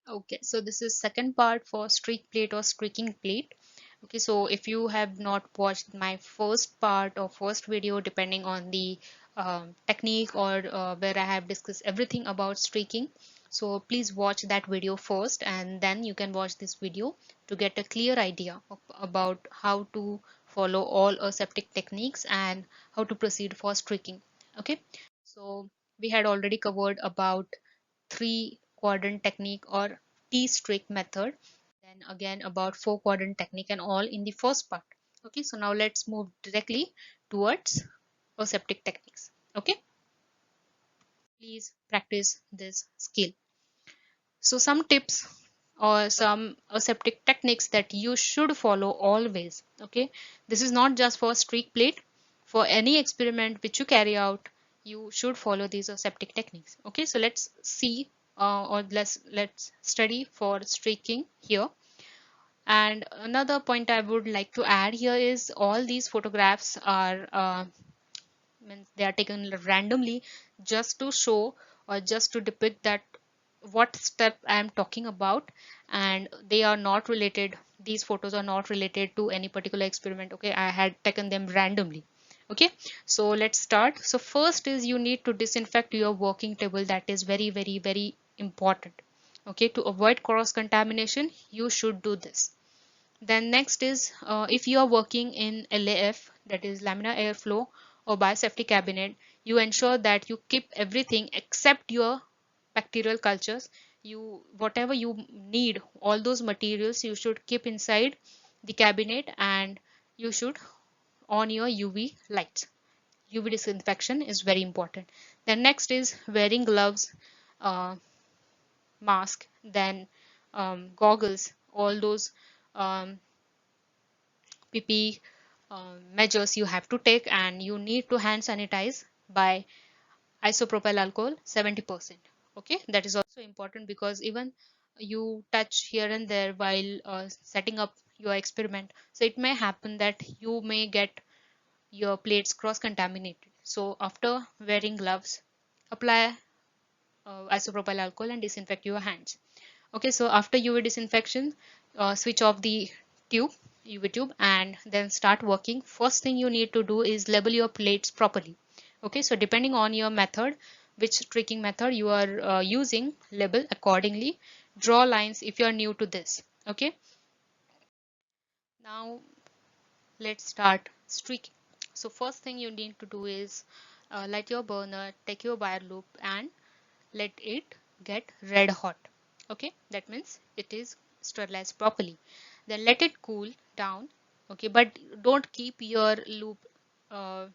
Okay, so this is second part for streak plate or streaking plate. Okay, so if you have not watched my first part or first video, depending on the technique or where I have discussed everything about streaking, so please watch that video first and then you can watch this video to get a clear idea about how to follow all aseptic techniques and how to proceed for streaking. Okay, so we had already covered about three quadrant technique or T-streak method, then again about four quadrant technique and all in the first part. Okay, so now let's move directly towards aseptic techniques. Okay, please practice this skill. So some tips or some aseptic techniques that you should follow always. Okay, this is not just for streak plate. For any experiment which you carry out, you should follow these aseptic techniques. Okay, so let's see or let's study for streaking here. And another point I would like to add here is all these photographs are means they are taken randomly just to show or just to depict that what step I am talking about, and they are not related, these photos are not related to any particular experiment. Okay, I had taken them randomly. Okay, so let's start. So first is you need to disinfect your working table. That is very very very important. Okay, to avoid cross contamination you should do this. Then next is if you are working in LAF, that is laminar airflow or biosafety cabinet, you ensure that you keep everything except your bacterial cultures. You whatever you need, all those materials you should keep inside the cabinet, and you should on your UV lights. UV disinfection is very important. Then next is wearing gloves, uh, mask, then goggles, all those um, PP measures you have to take, and you need to hand sanitize by isopropyl alcohol 70%. Okay, that is also important because even you touch here and there while setting up your experiment, so it may happen that you may get your plates cross contaminated. So after wearing gloves, apply isopropyl alcohol and disinfect your hands. Okay, so after UV disinfection, switch off the tube, UV tube, and then start working. First thing you need to do is label your plates properly. Okay, so depending on your method, which tricking method you are using, label accordingly. Draw lines if you are new to this. Okay, now let's start streaking. So first thing you need to do is light your burner, take your wire loop and let it get red hot. Okay, that means it is sterilized properly. Then let it cool down. Okay, but don't keep your loop uh,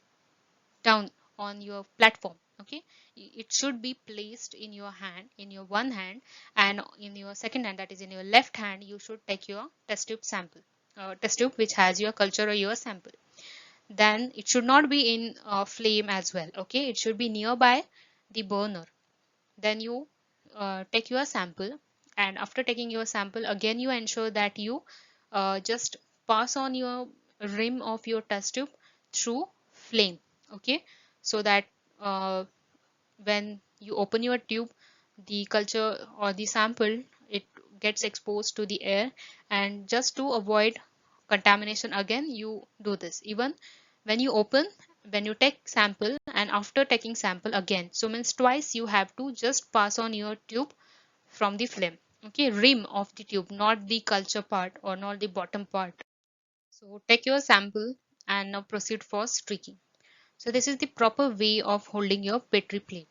down on your platform. Okay, it should be placed in your hand, in your one hand, and in your second hand, that is in your left hand, you should take your test tube sample, test tube which has your culture or your sample. Then it should not be in flame as well. Okay, it should be nearby the burner. Then you take your sample, and after taking your sample again you ensure that you just pass on your rim of your test tube through flame. Okay, so that uh, when you open your tube, the culture or the sample, it gets exposed to the air, and just to avoid contamination again you do this even when you open, when you take sample and after taking sample again, so means twice you have to just pass on your tube from the flame. Okay, rim of the tube, not the culture part or not the bottom part. So take your sample and now proceed for streaking. So this is the proper way of holding your petri plate.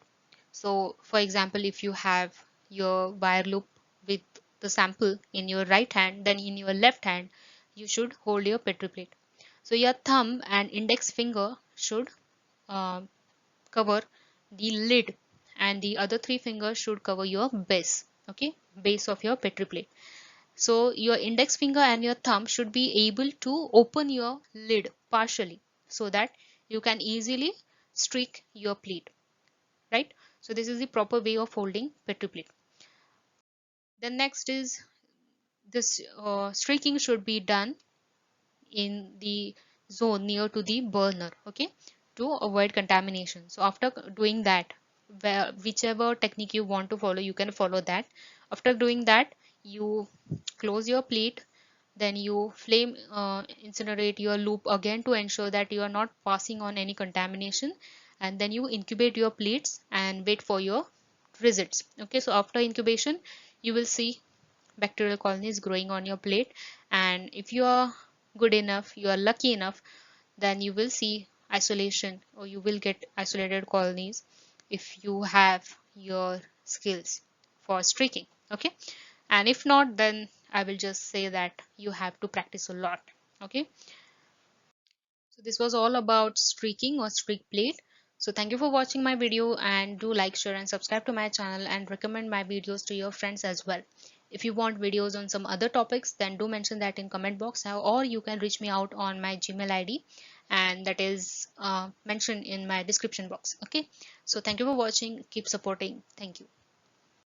So for example, if you have your wire loop with the sample in your right hand, then in your left hand you should hold your petri plate. So your thumb and index finger should uh, cover the lid, and the other three fingers should cover your base. Okay, base of your petri plate. So your index finger and your thumb should be able to open your lid partially so that you can easily streak your plate, right? So this is the proper way of holding petri plate. The next is this streaking should be done in the zone near to the burner. Okay, to avoid contamination. So after doing that, whichever technique you want to follow, you can follow that. After doing that, you close your plate, then you flame incinerate your loop again to ensure that you are not passing on any contamination, and then you incubate your plates and wait for your results. Okay, so after incubation you will see bacterial colonies growing on your plate, and if you are good enough, you are lucky enough, then you will see isolation, or you will get isolated colonies if you have your skills for streaking. Okay, and if not, then I will just say that you have to practice a lot. Okay, so this was all about streaking or streak plate. So thank you for watching my video, and do like, share and subscribe to my channel, and recommend my videos to your friends as well. If you want videos on some other topics, then do mention that in comment box, or you can reach me out on my Gmail ID, and that is mentioned in my description box. Okay, so thank you for watching, keep supporting, thank you.